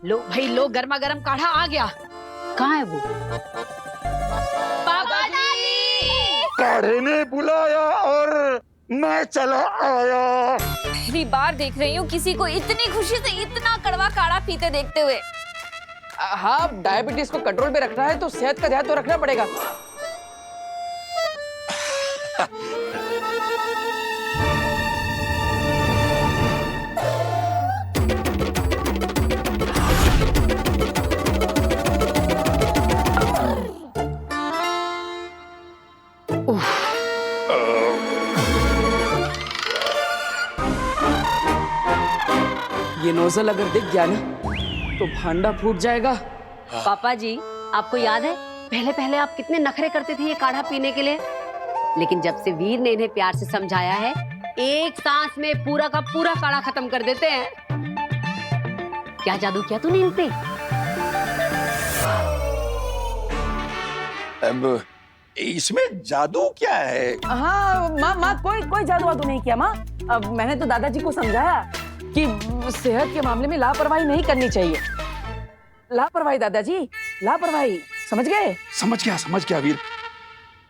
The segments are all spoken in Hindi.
लो भाई लो, गर्मा गर्म काढ़ा आ गया। कहाँ है वो? पापा जी! काढ़े ने बुलाया और मैं चला आया। पहली बार देख रही हूँ किसी को इतनी खुशी से इतना कड़वा काढ़ा पीते देखते हुए। हाँ, डायबिटीज को कंट्रोल में रखना है तो सेहत का ध्यान तो रखना पड़ेगा। ये नोजल अगर दिख गया ना तो भांडा फूट जाएगा। पापा जी, आपको याद है पहले पहले आप कितने नखरे करते थे ये काढ़ा पीने के लिए, लेकिन जब से वीर ने इन्हें प्यार से समझाया है, एक सांस में पूरा का पूरा काढ़ा खत्म कर देते हैं। क्या जादू किया तूने इन पे? अब इसमें जादू क्या है? हाँ माँ कोई जादू वादू नहीं किया माँ। अब मैंने तो दादाजी को समझाया कि सेहत के मामले में लापरवाही नहीं करनी चाहिए। लापरवाही दादाजी, लापरवाही, समझ गए? समझ गया वीर।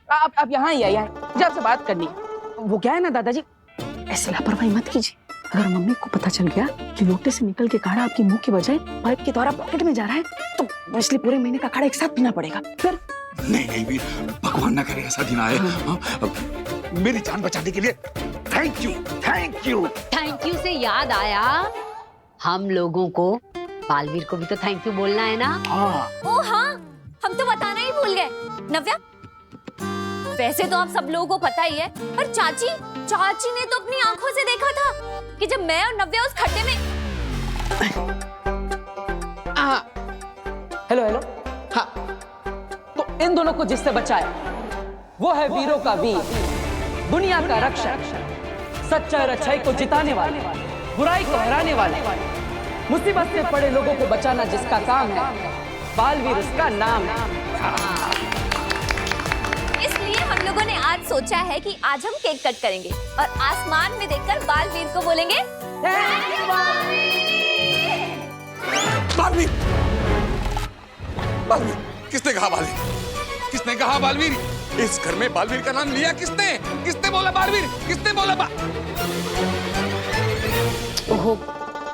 आप यहाँ ही आइए, मुझे आपसे बात करनी है। वो क्या है ना दादाजी, ऐसे लापरवाही मत कीजिए। अगर मम्मी को पता चल गया कि लोटे से निकल के काढ़ा आपके मुंह के बजाय पाइप के द्वारा पॉकेट में जा रहा है, तो इसलिए पूरे महीने का काढ़ा एक साथ पीना पड़ेगा। फिर नहीं वीर, भगवान ना करे ऐसा दिन आए। मेरी जान बचाने के लिए थैंक यू। थैंक यू से याद आया, हम लोगों को बालवीर को भी तो थैंक यू बोलना है ना। ओ हाँ, हम तो बताना ही भूल गए। नव्या, वैसे तो आप सब लोगों को पता ही है, पर चाची ने तो अपनी आंखों से देखा था कि जब मैं और नव्या उस खड्डे में। हेलो हाँ, तो इन दोनों को जिससे बचाया वो है वीरों का वीर, दुनिया का रक्षक, सच्चाई और अच्छाई को जिताने वाले, बुराई को हराने वाले, मुसीबत से पड़े लोगों को बचाना जिसका काम है, बालवीर उसका नाम है। इसलिए हम लोगों ने आज सोचा है कि आज हम केक कट करेंगे और आसमान में देखकर बालवीर को बोलेंगे बालवीर, किसने कहा बालवीर? किसने कहा बालवीर? इस घर में बालवीर का नाम लिया किसने? किसने बोला बालवीर? किसने बोला ओहो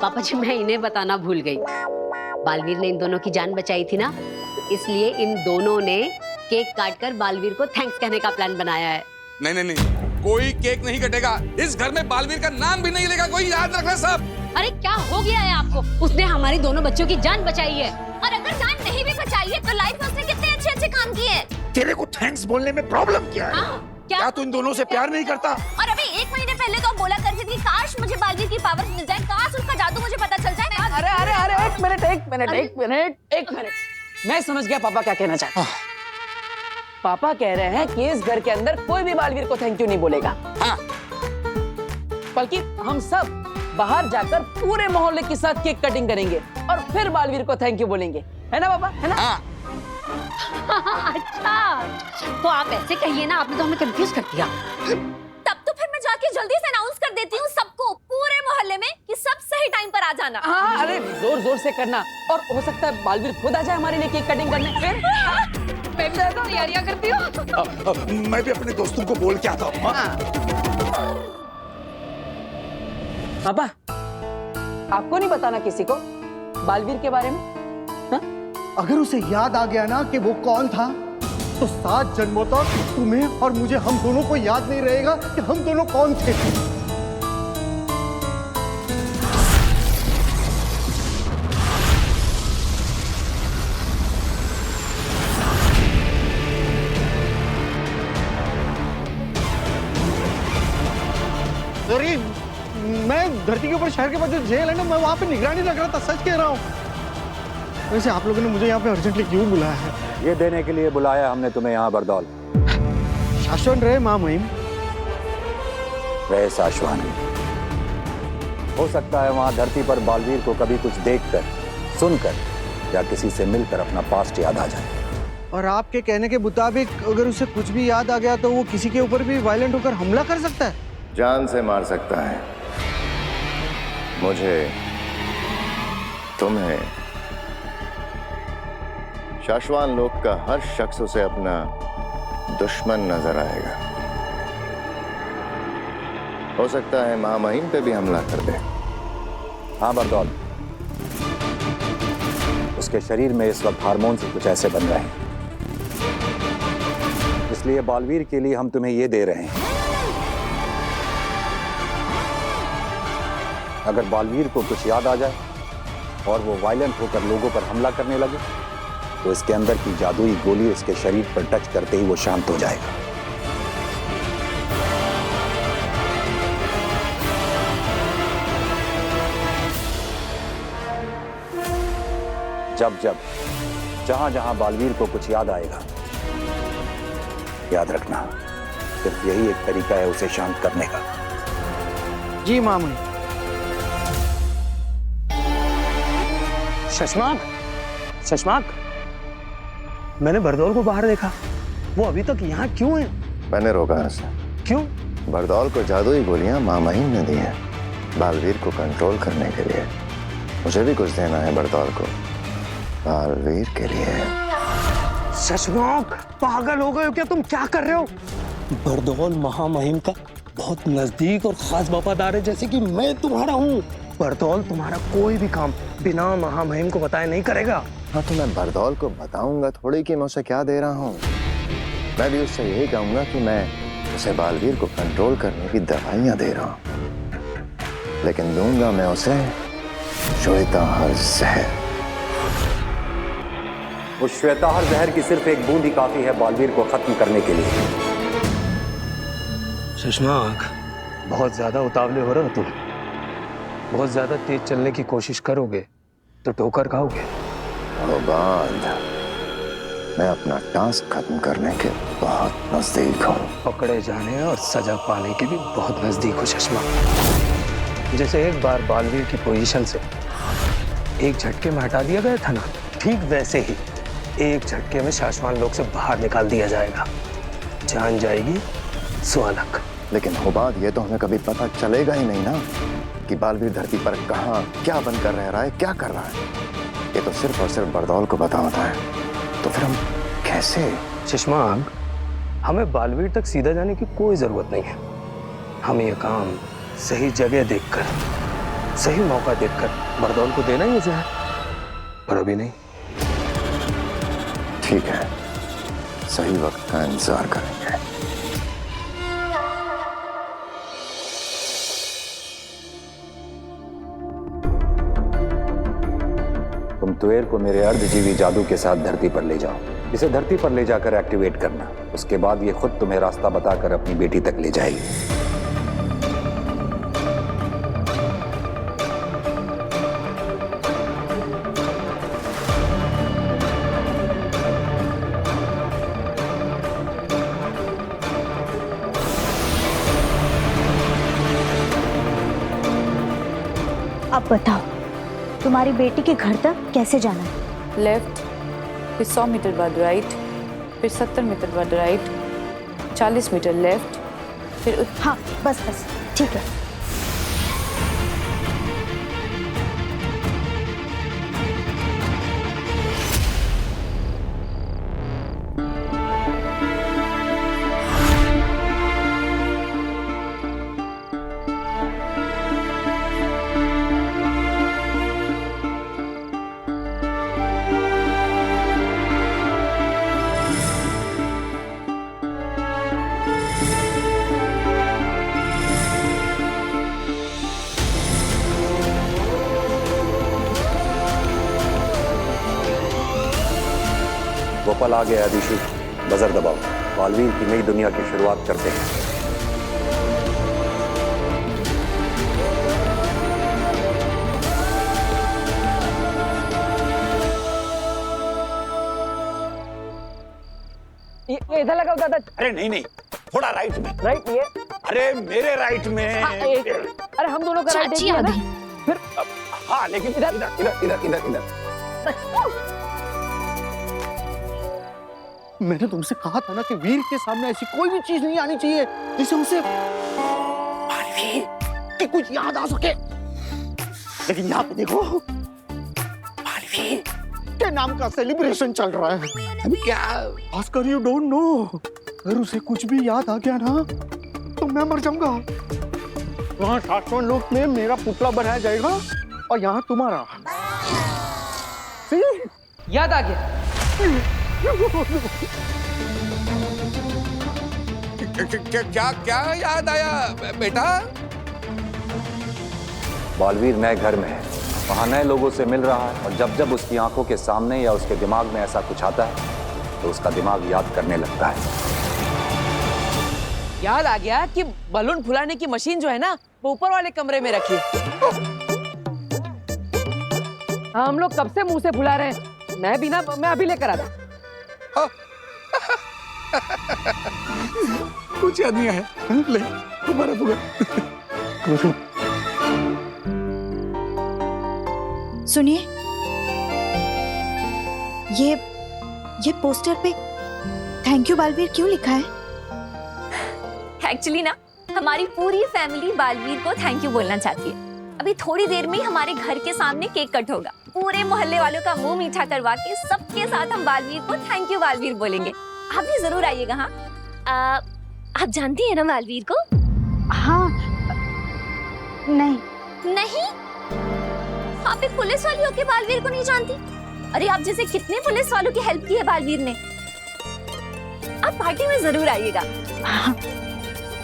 पापा जी, मैं इन्हें बताना भूल गई। बालवीर ने इन दोनों की जान बचाई थी ना, तो इसलिए इन दोनों ने केक काटकर बालवीर को थैंक्स कहने का प्लान बनाया है। नहीं, कोई केक नहीं कटेगा। इस घर में बालवीर का नाम भी नहीं लेगा कोई, याद रखना सब। अरे क्या हो गया है आपको? उसने हमारी दोनों बच्चों की जान बचाई है। और अगर जान नहीं भी बचाई है तो लाइफ में उसने कितने अच्छे काम किए हैं। तेरे को थैंक्स बोलने में प्रॉब्लम क्या है? क्या तू इन दोनों से प्यार नहीं करता? और अभी 1 महीने पहले तो बोला करती थी काश मुझे बालवीर की पावर मिल जाए, काश उसका जादू मुझे पता चल जाए। अरे एक मिनट, मैं समझ गया पापा क्या कहना चाहते हैं। पापा कह रहे हैं कि इस घर के अंदर कोई भी बालवीर को थैंक यू नहीं बोलेगा, बल्कि हम सब बाहर जाकर पूरे मोहल्ले के साथ केक कटिंग करेंगे और फिर बालवीर को थैंक यू बोलेंगे, है ना पापा? है ना? अच्छा, तो आप ऐसे कहिए ना, आपने तो हमें कंफ्यूज कर दिया। तब तो फिर मैं जाके जल्दी से अनाउंस कर देती हूँ सबको, पूरे मोहल्ले में, कि सब सही टाइम पर आ जाना। हाँ, अरे जोर से करना, और हो सकता है बालवीर खुद आ जाए हमारे लिए केक कटिंग करने। फिर मैं भी तैयारियां करती हूँ। मैं भी अपने दोस्तों को बोल के आता हूँ। पापा, आपको नहीं बताना किसी को बालवीर के बारे में? अगर उसे याद आ गया ना कि वो कौन था, तो 7 जन्मों तक तुम्हें और मुझे, हम दोनों को याद नहीं रहेगा कि हम दोनों कौन थे। सॉरी, मैं धरती के ऊपर शहर के पास जो जेल है ना, मैं वहां पे निगरानी रख रहा था, सच कह रहा हूँ। वैसे आप लोगों ने मुझे यहाँ पे अर्जेंटली क्यों बुलाया है? ये देने के लिए बुलाया हमने तुम्हें यहाँ बरदौल। शाश्वन रहे माँ महिम। रहे शाश्वन। हो सकता है वहां धरती पर बालवीर को कभी कुछ देखकर, सुनकर या किसी से मिलकर अपना पास्ट याद आ जाए। और आपके कहने के मुताबिक अगर उसे कुछ भी याद आ गया तो वो किसी के ऊपर भी वायलेंट होकर हमला कर सकता है? जान से मार सकता है। मुझे, तुम्हें शाश्वान लोक का हर शख्स उसे अपना दुश्मन नजर आएगा। हो सकता है महामहिम पे भी हमला कर दे। हाँ बरदौल, उसके शरीर में इस वक्त हार्मोन से कुछ ऐसे बन रहे हैं, इसलिए बालवीर के लिए हम तुम्हें ये दे रहे हैं। अगर बालवीर को कुछ याद आ जाए और वो वायलेंट होकर लोगों पर हमला करने लगे तो इसके अंदर की जादुई गोली उसके शरीर पर टच करते ही वो शांत हो जाएगा। जब जब जहां जहां बालवीर को कुछ याद आएगा, याद रखना सिर्फ यही एक तरीका है उसे शांत करने का। जी मामू। शशमाक, शशमाक, मैंने बरदौल को बाहर देखा। वो अभी तक यहाँ क्यों है? मैंने रोका उसे। क्यों? बरदौल को जादुई गोलियां महामहिम ने दी हैं बालवीर को कंट्रोल करने के लिए। मुझे भी कुछ देना है बरदौल को बालवीर के लिए। शशमाक, पागल हो गए हो क्या तुम? क्या कर रहे हो? बरदौल महामहिम का बहुत नजदीक और खास वफादार है, जैसे कि मैं तुम्हारा हूँ। बरदौल तुम्हारा कोई भी काम बिना महामहिम को बताए नहीं करेगा। हाँ तो मैं बरदौल को बताऊंगा थोड़ी कि मैं उसे क्या दे रहा हूँ। मैं भी उससे यही कहूंगा कि मैं उसे बालवीर को कंट्रोल करने की दवाइयां दे रहा हूँ, लेकिन दूंगा मैं उसे श्वेताहार जहर। उस श्वेताहार जहर की सिर्फ एक बूंद ही काफी है बालवीर को खत्म करने के लिए। शशमाक, बहुत ज्यादा उतावले हो रहे हो तुम। बहुत ज्यादा तेज चलने की कोशिश करोगे तो ठोकर खाओगे। बाद मैं अपना टास्क खत्म करने के बहुत नजदीक हूँ। पकड़े जाने और सजा पाने के भी बहुत नजदीक हो शशमाक। जैसे एक बार बालवीर की पोजीशन से एक झटके में हटा दिया गया था ना, ठीक वैसे ही एक झटके में शाश्वान लोक से बाहर निकाल दिया जाएगा। जान जाएगी सुअलक। लेकिन हुबाद ये तो हमें कभी पता चलेगा ही नहीं ना कि बालवीर धरती पर कहाँ क्या बनकर रह रहा है, क्या कर रहा है। ये तो सिर्फ और सिर्फ बरदौल को पता होता है। तो फिर हम कैसे? शशमाक, हमें बालवीर तक सीधा जाने की कोई जरूरत नहीं है। हमें ये काम सही जगह देखकर, सही मौका देखकर बरदौल को देना ही है, पर अभी नहीं। ठीक है, सही वक्त का इंतजार करेंगे। तुम तुएर को मेरे अर्धजीवी जादू के साथ धरती पर ले जाओ। इसे धरती पर ले जाकर एक्टिवेट करना। उसके बाद ये खुद तुम्हें रास्ता बताकर अपनी बेटी तक ले जाएगी। अब बताओ, तुम्हारी बेटी के घर तक कैसे जाना है? लेफ्ट, फिर 100 मीटर बाद राइट, फिर 70 मीटर बाद राइट, 40 मीटर लेफ्ट, फिर हाँ बस बस ठीक है। वो पल आ गया अदिशु, बजर दबाओ। बालवीर की नई दुनिया की शुरुआत करते हैं। ये इधर लगा दादा। अरे नहीं नहीं, थोड़ा राइट में। राइट ये? अरे मेरे राइट में। अरे हम दोनों का राइट चाची आ गई। फिर हाँ लेकिन इधर इधर इधर इधर इधर इधर। मैंने तुमसे कहा था ना कि वीर के सामने ऐसी कोई भी चीज नहीं आनी चाहिए जिससे उसे बालवीर की कुछ याद आ सके। लेकिन यहाँ पे देखो, बालवीर के बर्थडे नाम का सेलिब्रेशन चल रहा है। अभी क्या? भास्कर यू डोंट नो, अगर उसे कुछ भी याद आ गया ना तो मैं मर जाऊंगा। वहाँ शाश्वत लोक में मेरा पुतला बनाया जाएगा और यहाँ तुम्हारा। याद आ गया। क्या क्या याद आया बेटा? बालवीर नए घर में है, वहाँ नए लोगों से मिल रहा है, और जब जब उसकी आंखों के सामने या उसके दिमाग में ऐसा कुछ आता है तो उसका दिमाग याद करने लगता है। याद आ गया कि बलून फुलाने की मशीन जो है ना वो ऊपर वाले कमरे में रखी है। हाँ, हम लोग कब से मुंह से फुला रहे हैं। मैं अभी लेकर आता। कुछ याद नहीं आया? ले तुम्हारा बुआ। सुनिए, ये पोस्टर पे थैंक यू बालवीर क्यों लिखा है? एक्चुअली ना हमारी पूरी फैमिली बालवीर को थैंक यू बोलना चाहती है। अभी थोड़ी देर में ही हमारे घर के सामने केक कट होगा। पूरे मोहल्ले वालों का मुंह मीठा करवा के सबके साथ हम बालवीर को थैंक यू बालवीर बोलेंगे। आप भी जरूर आइएगा। हाँ, आप जानती हैं ना बालवीर को? हाँ। नहीं। नहीं? आप एक पुलिस वाली होके बालवीर को नहीं जानती? अरे आप जैसे कितने पुलिस वालों की हेल्प की है बालवीर ने। आप पार्टी में जरूर आइएगा। हाँ।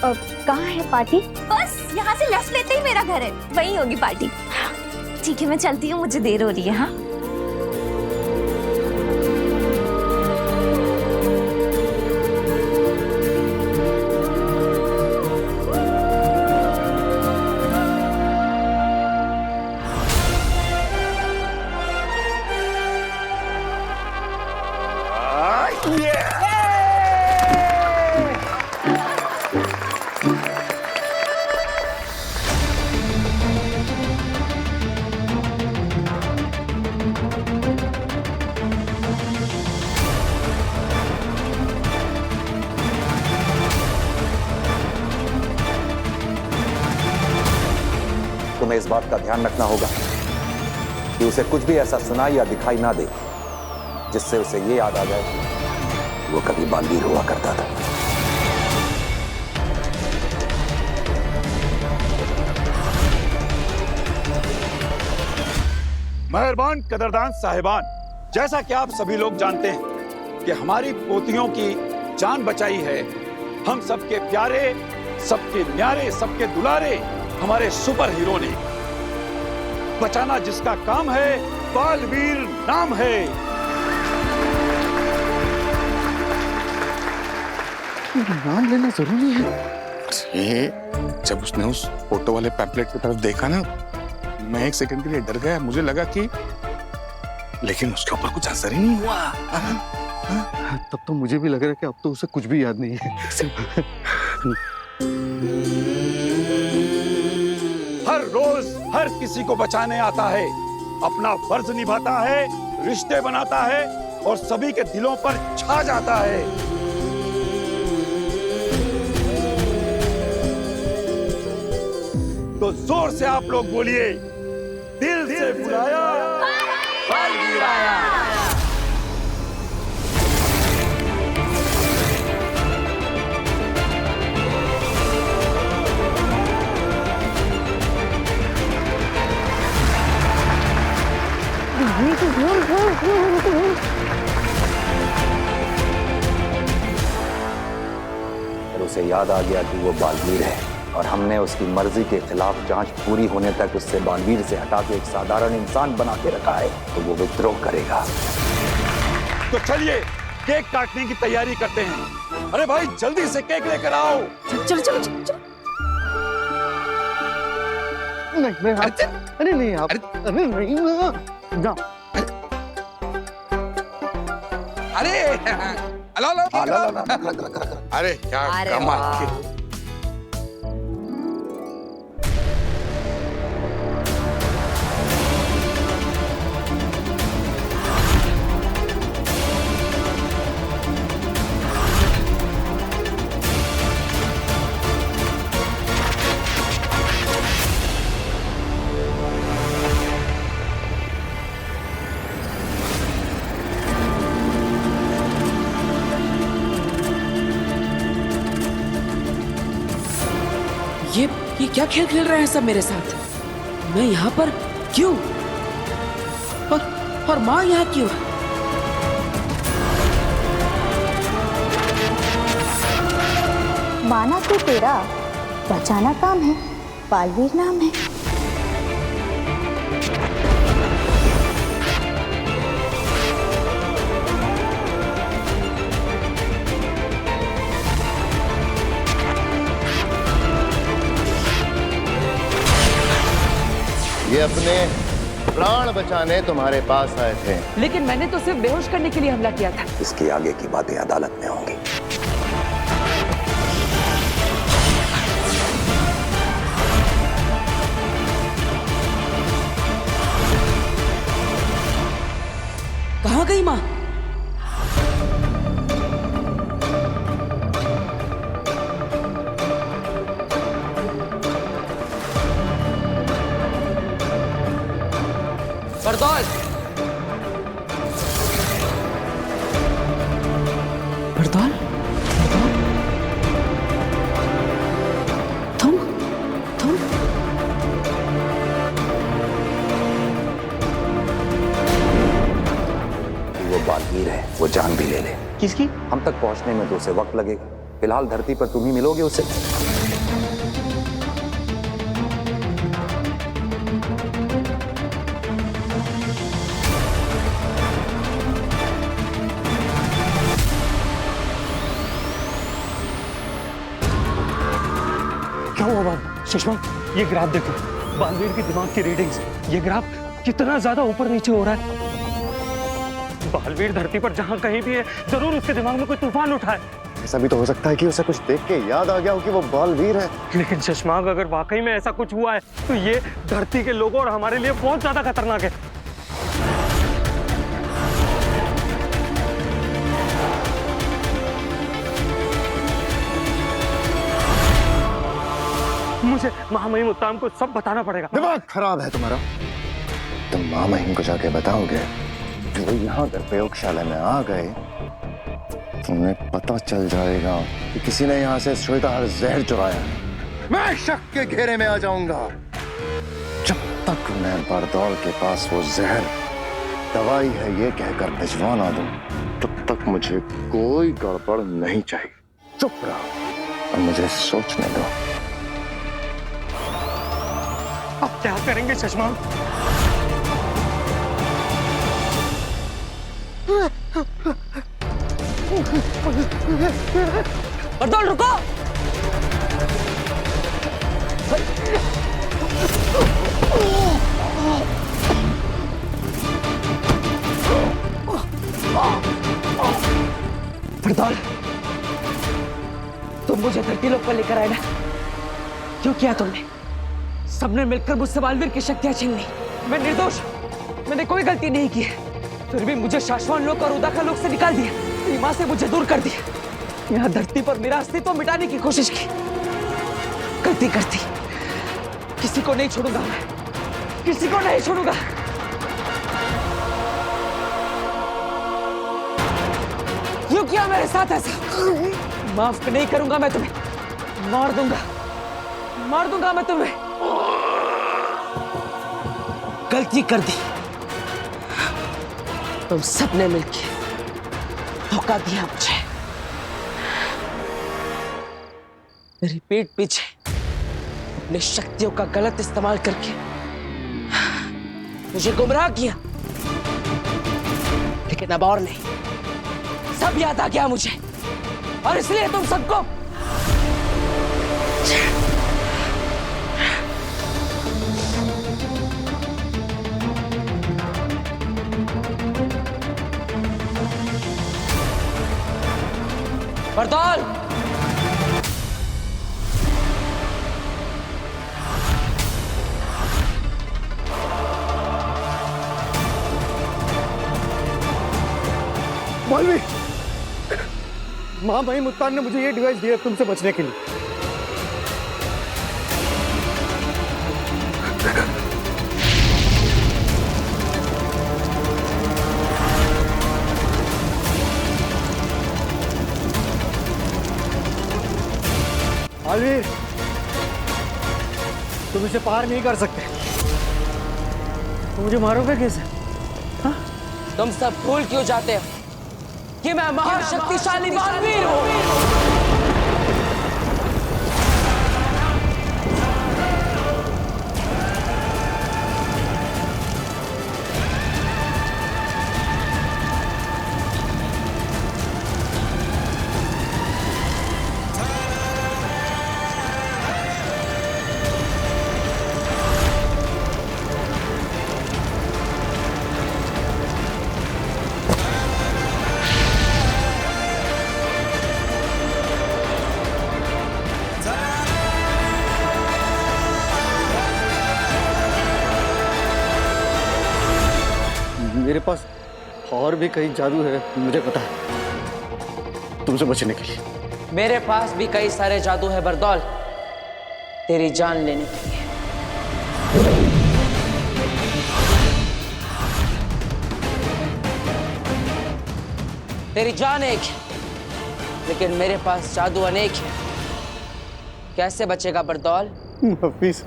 कहाँ है पार्टी? बस यहाँ से लेफ्ट लेते ही मेरा घर है, वहीं होगी पार्टी। ठीक है, मैं चलती हूँ, मुझे देर हो रही है। हाँ, तुम्हें इस बात का ध्यान रखना होगा कि उसे कुछ भी ऐसा सुनाई या दिखाई ना दे जिससे उसे ये याद आ जाए कि वो कभी बालवीर हुआ करता था। मेहरबान कदरदान साहिबान, जैसा कि आप सभी लोग जानते हैं कि हमारी पोतियों की जान बचाई है हम सबके प्यारे, सबके न्यारे, सबके दुलारे हमारे सुपर हीरो ने। बचाना जिसका काम है, बालवीर नाम है। नाम लेना जरूरी है। जब उसने उस फोटो वाले पैम्पलेट की तरफ देखा ना, मैं एक सेकंड के लिए डर गया। मुझे लगा कि, लेकिन उसके ऊपर कुछ असर ही नहीं हुआ। तब तो मुझे भी लग रहा है कि अब तो उसे कुछ भी याद नहीं है। हर रोज हर किसी को बचाने आता है, अपना फर्ज निभाता है, रिश्ते बनाता है और सभी के दिलों पर छा जाता है। तो जोर से आप लोग बोलिए, दिल से बुलाया, बालवीर आया। और उसे याद आ गया कि वो बालवीर है और हमने उसकी मर्जी के खिलाफ जांच पूरी होने तक उससे बालवीर से हटा के एक साधारण इंसान बना के रखा है, तो वो विद्रोह करेगा। तो चलिए केक काटने की तैयारी करते हैं। अरे भाई जल्दी से केक लेकर आओ। चलो चलो चलो। नहीं, अरे नहीं आप, अरे नहीं ना। अरे अरे क्या कमाल। ये क्या खेल खेल रहे हैं सब मेरे साथ? मैं यहाँ पर क्यों? और माँ यहाँ क्यों? माना तो तेरा बचाना काम है, बालवीर नाम है। ये अपने प्राण बचाने तुम्हारे पास आए थे। लेकिन मैंने तो सिर्फ बेहोश करने के लिए हमला किया था। इसके आगे की बातें अदालत में होंगी। कहाँ गई माँ? बरदौल! बरदौल? तुम? वो बालवीर है, वो जान भी ले ले। किसकी? हम तक पहुंचने में तो उसे वक्त लगेगा। फिलहाल धरती पर तुम ही मिलोगे उसे। क्या हुआ बाल? सुषमा, ये ग्राफ देखो, बालवीर के दिमाग की रीडिंग्स। ये ग्राफ कितना ज्यादा ऊपर नीचे हो रहा है। बालवीर धरती पर जहां कहीं भी है, जरूर उसके दिमाग में कोई तूफान उठा है। ऐसा भी तो हो सकता है कि उसे कुछ देख के याद आ गया हो कि वो बालवीर है। लेकिन शशांक, अगर वाकई में ऐसा कुछ हुआ है तो ये धरती के लोगों और हमारे लिए बहुत ज्यादा खतरनाक है। मुझे महामहिम उत्तम को सब बताना पड़ेगा। दिमाग खराब है तुम्हारा। तुम महामहिम को जाके बताओगे कि वो यहाँ अगर प्रयोगशाला में आ गए, तुम्हें पता चल जाएगा कि किसी ने यहाँ से श्वेताहार जहर चुराया। मैं शक के घेरे में आ जाऊंगा। जब तक मैं बरदौल के पास वो जहर दवाई है ये कहकर भिजवा ना दूं, तब तक मुझे कोई गड़बड़ नहीं चाहिए। चुप रहो और मुझे सोचने दो। अब क्या करेंगे शशांक? बरदौल रुको! बरदौल, तुम मुझे धरती लोक पर लेकर आए ना? क्यों किया तुमने? सबने मिलकर मुझसे बालवीर की शक्तियां छीन ली। मैं निर्दोष, मैंने कोई गलती नहीं की है। फिर भी मुझे शाश्वत लोक और उदाका लोक से निकाल दिया। मेरी माँ से मुझे दूर कर दिया। यहाँ धरती पर मेरा अस्तित्व मिटाने की कोशिश की। गलती करती, किसी को नहीं छोड़ूंगा मैं, किसी को नहीं छोड़ूंगा। क्यों किया मेरे साथ ऐसा? माफ नहीं करूंगा मैं तुम्हें, मार दूंगा मैं तुम्हें। गलती कर दी, तुम सबने मिलकर धोखा दिया मुझे। मेरी पीठ पीछे अपनी शक्तियों का गलत इस्तेमाल करके मुझे गुमराह किया। लेकिन अब और नहीं, सब याद आ गया मुझे, और इसलिए तुम सबको बरदौल, मौलवी, महामहिम उत्तान ने मुझे ये डिवाइस दिया तुमसे बचने के लिए। मौलवी, तुम इसे पार नहीं कर सकते। तो मुझे मारोगे कैसे? तुम सब भूल क्यों जाते हो कि मैं महाशक्तिशाली बालवीर हूँ? मेरे पास और भी कई जादू है, मुझे पता है, तुमसे बचने के लिए। मेरे पास भी कई सारे जादू है बरदौल, तेरी जान लेने के लिए। तेरी जान एक है, लेकिन मेरे पास जादू अनेक है। कैसे बचेगा बरदौल? हफीज,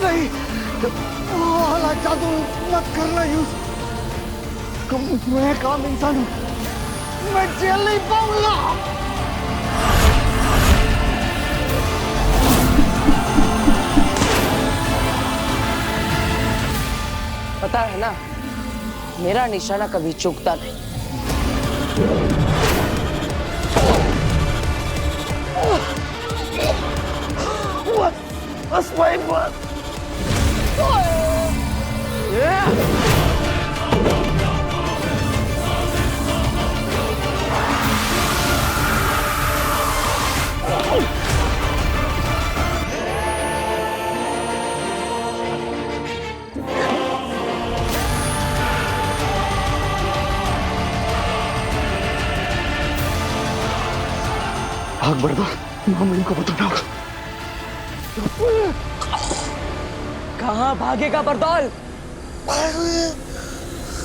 नहीं, वाला जादू मत करना यूज। मैं काम इंसान हूँ, मैं जेल नहीं पाऊंगा। पता है ना, मेरा निशाना कभी चूकता नहीं। बस भाई बस। भाग बर्बाद, मामूली को बताना होगा। कहाँ भागेगा बरदौल?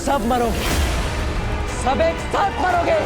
सब मरोगे, सब एक साथ मरोगे।